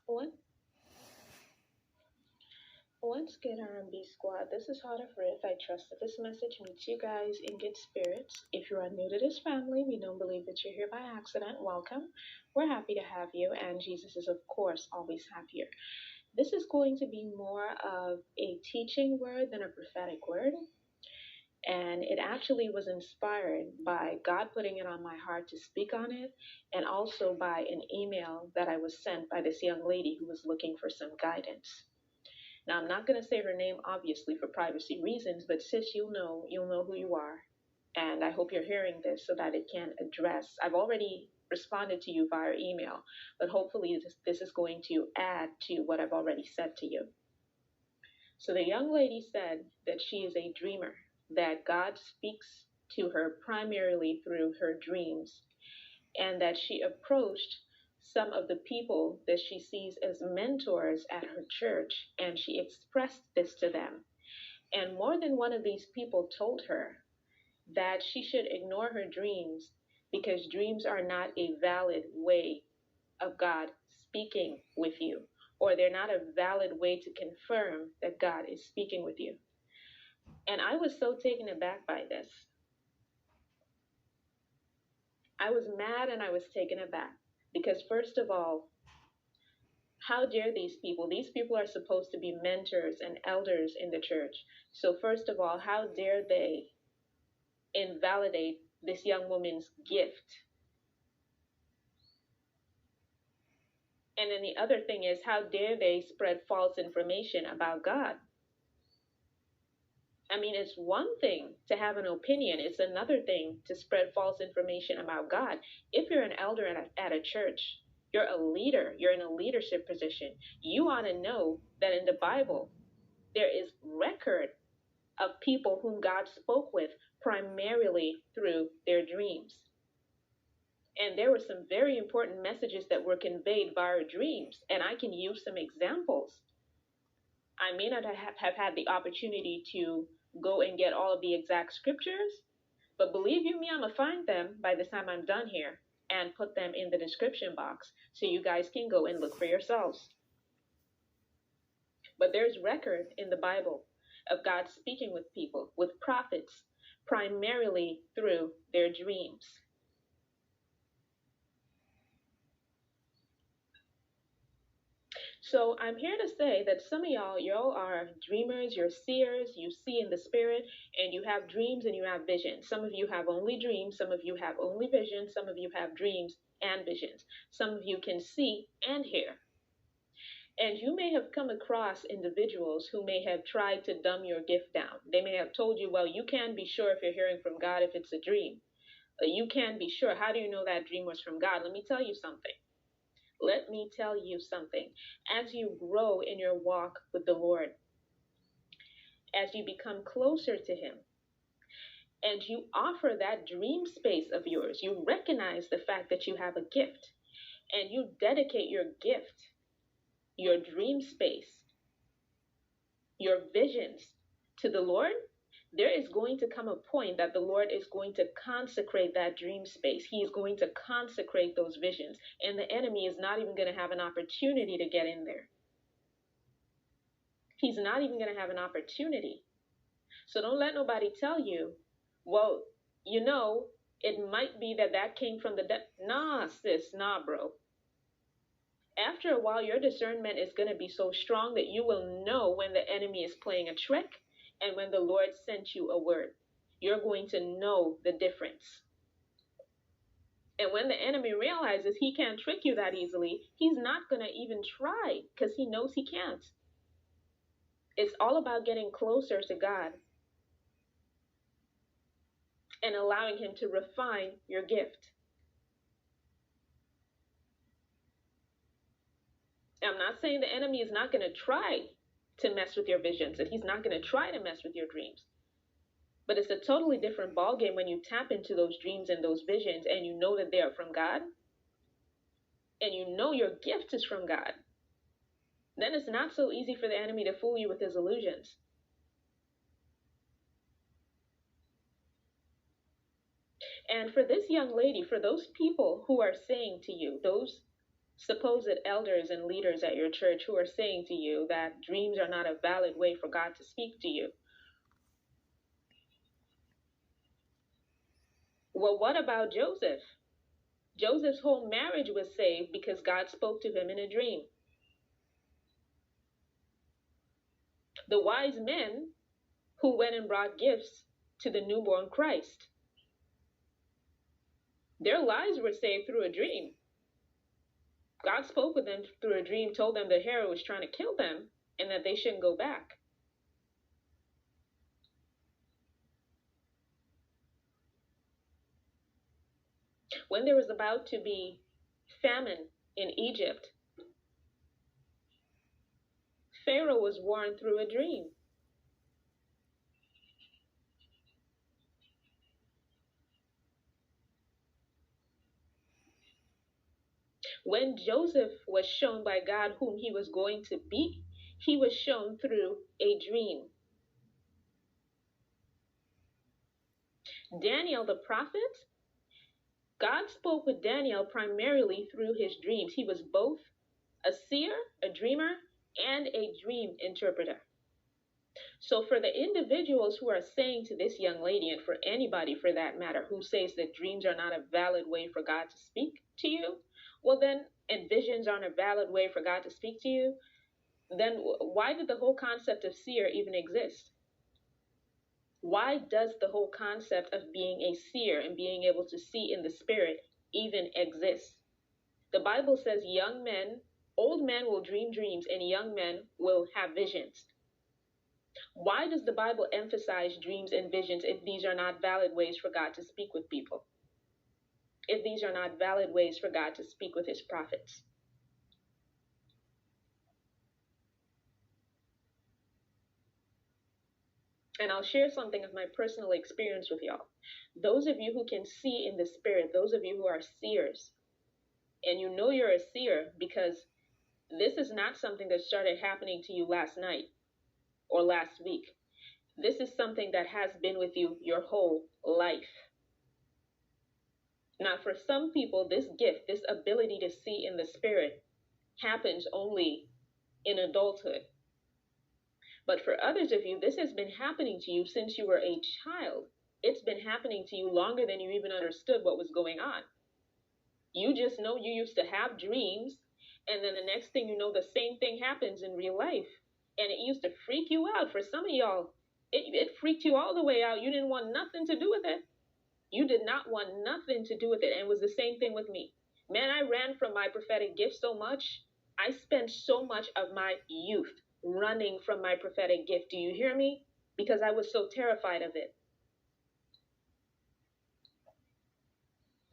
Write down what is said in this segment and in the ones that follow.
What? What's good, R&B squad? This is Heart of Riff. I trust that this message meets you guys in good spirits. If you are new to this family, we don't believe that you're here by accident. Welcome. We're happy to have you, and Jesus is, of course, always happier. This is going to be more of a teaching word than a prophetic word. And it actually was inspired by God putting it on my heart to speak on it, and also by an email that I was sent by this young lady who was looking for some guidance. Now, I'm not going to say her name, obviously, for privacy reasons, but sis, you'll know who you are. And I hope you're hearing this so that it can address. I've already responded to you via email, but hopefully this is going to add to what I've already said to you. So the young lady said that she is a dreamer, that God speaks to her primarily through her dreams, and that she approached some of the people that she sees as mentors at her church, and she expressed this to them. And more than one of these people told her that she should ignore her dreams because dreams are not a valid way of God speaking with you, or they're not a valid way to confirm that God is speaking with you. And I was so taken aback by this. I was mad and I was taken aback because, first of all, how dare these people? These people are supposed to be mentors and elders in the church. So, first of all, how dare they invalidate this young woman's gift? And then the other thing is, how dare they spread false information about God? I mean, it's one thing to have an opinion. It's another thing to spread false information about God. If you're an elder at a church, you're a leader, you're in a leadership position, you ought to know that in the Bible, there is record of people whom God spoke with primarily through their dreams. And there were some very important messages that were conveyed via dreams, and I can use some examples. I may not have had the opportunity to go and get all of the exact scriptures, but believe you me, I'm going to find them by the time I'm done here and put them in the description box so you guys can go and look for yourselves. But there's record in the Bible of God speaking with people, with prophets, primarily through their dreams. So I'm here to say that some of y'all are dreamers, you're seers, you see in the spirit, and you have dreams and you have visions. Some of you have only dreams, some of you have only visions, some of you have dreams and visions. Some of you can see and hear. And you may have come across individuals who may have tried to dumb your gift down. They may have told you, well, you can't be sure if you're hearing from God if it's a dream. You can't be sure. How do you know that dream was from God? Let me tell you something. Let me tell you something. As you grow in your walk with the Lord, as you become closer to Him, and you offer that dream space of yours, you recognize the fact that you have a gift, and you dedicate your gift, your dream space, your visions to the Lord, there is going to come a point that the Lord is going to consecrate that dream space. He is going to consecrate those visions, and the enemy is not even going to have an opportunity to get in there. He's not even going to have an opportunity. So don't let nobody tell you, well, it might be that came from the devil. Nah, sis, nah, bro. After a while, your discernment is going to be so strong that you will know when the enemy is playing a trick and when the Lord sent you a word. You're going to know the difference. And when the enemy realizes he can't trick you that easily, he's not going to even try because he knows he can't. It's all about getting closer to God and allowing Him to refine your gift. I'm not saying the enemy is not going to try to mess with your visions, and he's not going to try to mess with your dreams. But it's a totally different ballgame when you tap into those dreams and those visions and you know that they are from God, and you know your gift is from God. Then it's not so easy for the enemy to fool you with his illusions. And for this young lady, for those people who are saying to you, those supposed elders and leaders at your church who are saying to you that dreams are not a valid way for God to speak to you. Well, what about Joseph? Joseph's whole marriage was saved because God spoke to him in a dream. The wise men who went and brought gifts to the newborn Christ, their lives were saved through a dream. God spoke with them through a dream, told them that Herod was trying to kill them and that they shouldn't go back. When there was about to be famine in Egypt, Pharaoh was warned through a dream. When Joseph was shown by God whom he was going to be, he was shown through a dream. Daniel the prophet, God spoke with Daniel primarily through his dreams. He was both a seer, a dreamer, and a dream interpreter. So for the individuals who are saying to this young lady, and for anybody for that matter, who says that dreams are not a valid way for God to speak to you, well then, and visions aren't a valid way for God to speak to you, then why did the whole concept of seer even exist? Why does the whole concept of being a seer and being able to see in the spirit even exist? The Bible says young men, old men will dream dreams and young men will have visions. Why does the Bible emphasize dreams and visions if these are not valid ways for God to speak with people? If these are not valid ways for God to speak with his prophets? And I'll share something of my personal experience with y'all. Those of you who can see in the spirit, those of you who are seers, and you know you're a seer because this is not something that started happening to you last night or last week. This is something that has been with you your whole life. Now, for some people, this gift, this ability to see in the spirit, happens only in adulthood. But for others of you, this has been happening to you since you were a child. It's been happening to you longer than you even understood what was going on. You just know you used to have dreams, and then the next thing you know, the same thing happens in real life. And it used to freak you out. For some of y'all, it freaked you all the way out. You didn't want nothing to do with it. You did not want nothing to do with it. And it was the same thing with me. Man, I ran from my prophetic gift so much. I spent so much of my youth running from my prophetic gift. Do you hear me? Because I was so terrified of it.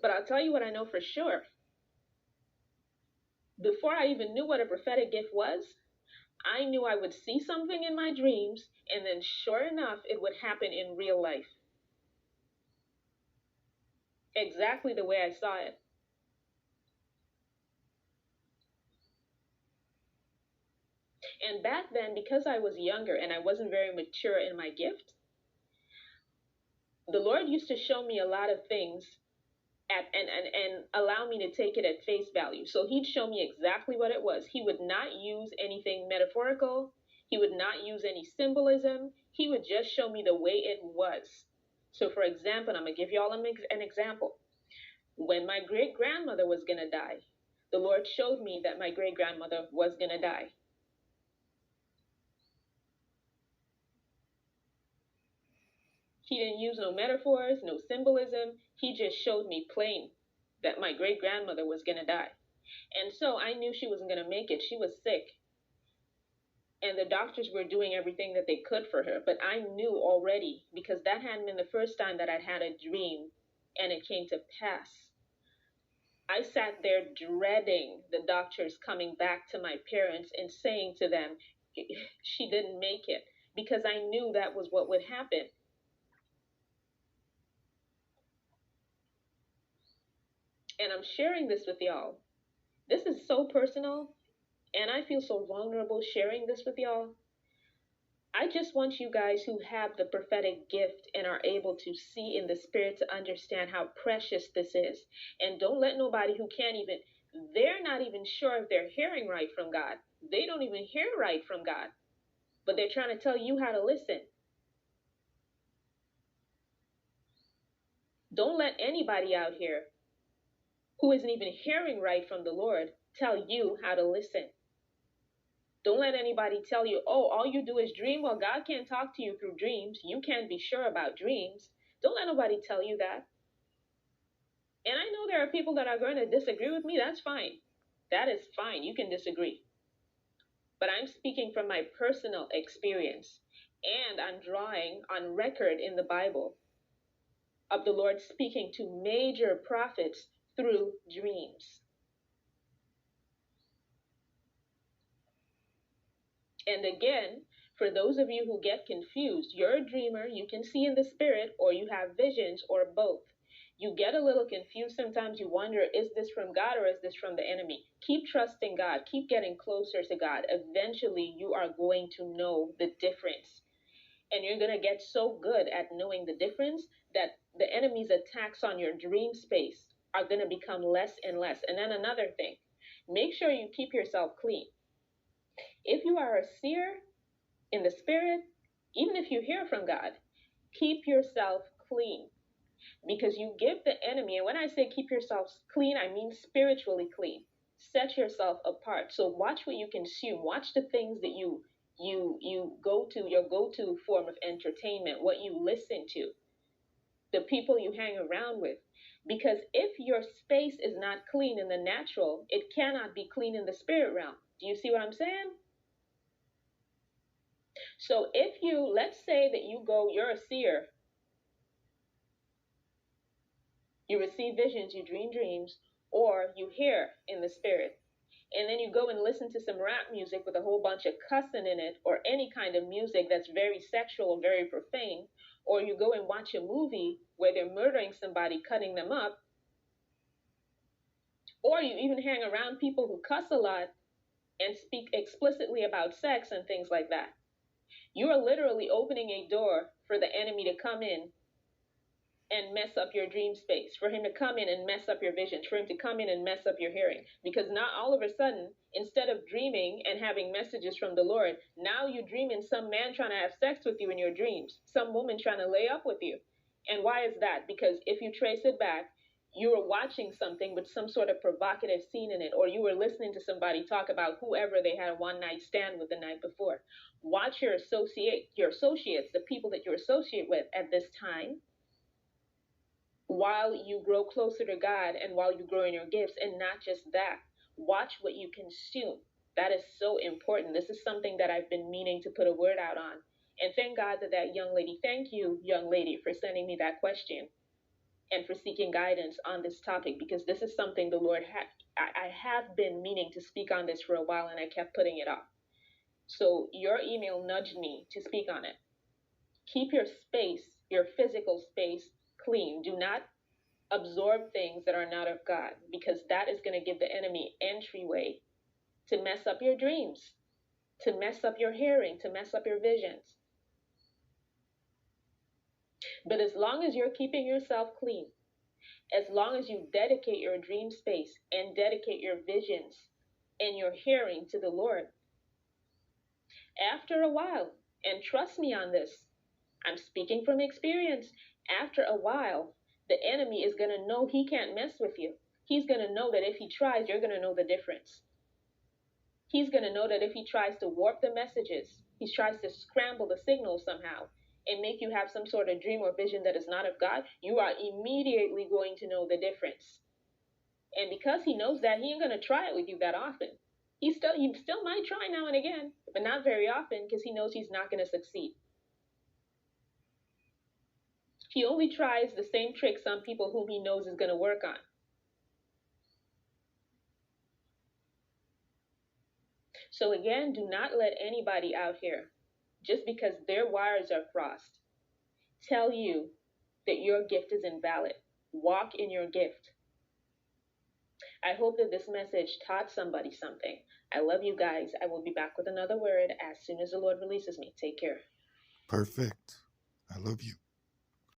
But I'll tell you what I know for sure. Before I even knew what a prophetic gift was, I knew I would see something in my dreams, and then sure enough, it would happen in real life. Exactly the way I saw it. And back then, because I was younger and I wasn't very mature in my gift, the Lord used to show me a lot of things and allow me to take it at face value. So he'd show me exactly what it was. He would not use anything metaphorical. He would not use any symbolism. He would just show me the way it was. So for example, I'm going to give you all an example. When my great-grandmother was going to die, the Lord showed me that my great-grandmother was going to die. He didn't use no metaphors, no symbolism. He just showed me plain that my great-grandmother was going to die. And so I knew she wasn't going to make it. She was sick. And the doctors were doing everything that they could for her. But I knew already, because that hadn't been the first time that I'd had a dream and it came to pass. I sat there dreading the doctors coming back to my parents and saying to them, she didn't make it, because I knew that was what would happen. And I'm sharing this with y'all. This is so personal, and I feel so vulnerable sharing this with y'all. I just want you guys who have the prophetic gift and are able to see in the spirit to understand how precious this is. And don't let nobody who can't even they're not even sure if they're hearing right from God. They don't even hear right from God, but they're trying to tell you how to listen. Don't let anybody out here who isn't even hearing right from the Lord tell you how to listen. Don't let anybody tell you, oh, all you do is dream. Well, God can't talk to you through dreams. You can't be sure about dreams. Don't let nobody tell you that. And I know there are people that are going to disagree with me. That's fine. That is fine. You can disagree. But I'm speaking from my personal experience. And I'm drawing on record in the Bible of the Lord speaking to major prophets through dreams. And again, for those of you who get confused, you're a dreamer, you can see in the spirit, or you have visions, or both. You get a little confused sometimes. You wonder, is this from God or is this from the enemy? Keep trusting God. Keep getting closer to God. Eventually, you are going to know the difference. And you're going to get so good at knowing the difference that the enemy's attacks on your dream space are going to become less and less. And then another thing, make sure you keep yourself clean. If you are a seer in the spirit, even if you hear from God, keep yourself clean, because you give the enemy, and when I say keep yourself clean, I mean spiritually clean. Set yourself apart. So watch what you consume. Watch the things that you go to, your go-to form of entertainment, what you listen to, the people you hang around with. Because if your space is not clean in the natural, it cannot be clean in the spirit realm. Do you see what I'm saying? So if you, let's say that you're a seer, you receive visions, you dream dreams, or you hear in the spirit, and then you go and listen to some rap music with a whole bunch of cussing in it, or any kind of music that's very sexual and very profane, or you go and watch a movie where they're murdering somebody, cutting them up, or you even hang around people who cuss a lot and speak explicitly about sex and things like that. You are literally opening a door for the enemy to come in and mess up your dream space, for him to come in and mess up your visions, for him to come in and mess up your hearing. Because now all of a sudden, instead of dreaming and having messages from the Lord, now you dream in some man trying to have sex with you in your dreams, some woman trying to lay up with you. And why is that? Because if you trace it back, you were watching something with some sort of provocative scene in it, or you were listening to somebody talk about whoever they had a one-night stand with the night before. Watch your associates, the people that you associate with at this time, while you grow closer to God and while you grow in your gifts. And not just that, watch what you consume. That is so important. This is something that I've been meaning to put a word out on. And thank God that young lady, thank you, young lady, for sending me that question and for seeking guidance on this topic, because this is something the Lord I have been meaning to speak on this for a while, and I kept putting it off. So your email nudged me to speak on it. Keep your space, your physical space, clean. Do not absorb things that are not of God, because that is going to give the enemy entryway to mess up your dreams, to mess up your hearing, to mess up your visions. But as long as you're keeping yourself clean, as long as you dedicate your dream space and dedicate your visions and your hearing to the Lord, after a while, and trust me on this, I'm speaking from experience, after a while, the enemy is going to know he can't mess with you. He's going to know that if he tries, you're going to know the difference. He's going to know that if he tries to warp the messages, he tries to scramble the signals somehow and make you have some sort of dream or vision that is not of God, you are immediately going to know the difference. And because he knows that, he ain't going to try it with you that often. He still might try now and again, but not very often, because he knows he's not going to succeed. He only tries the same tricks on people whom he knows is going to work on. So again, do not let anybody out here, just because their wires are crossed, tell you that your gift is invalid. Walk in your gift. I hope that this message taught somebody something. I love you guys. I will be back with another word as soon as the Lord releases me. Take care. Perfect. I love you.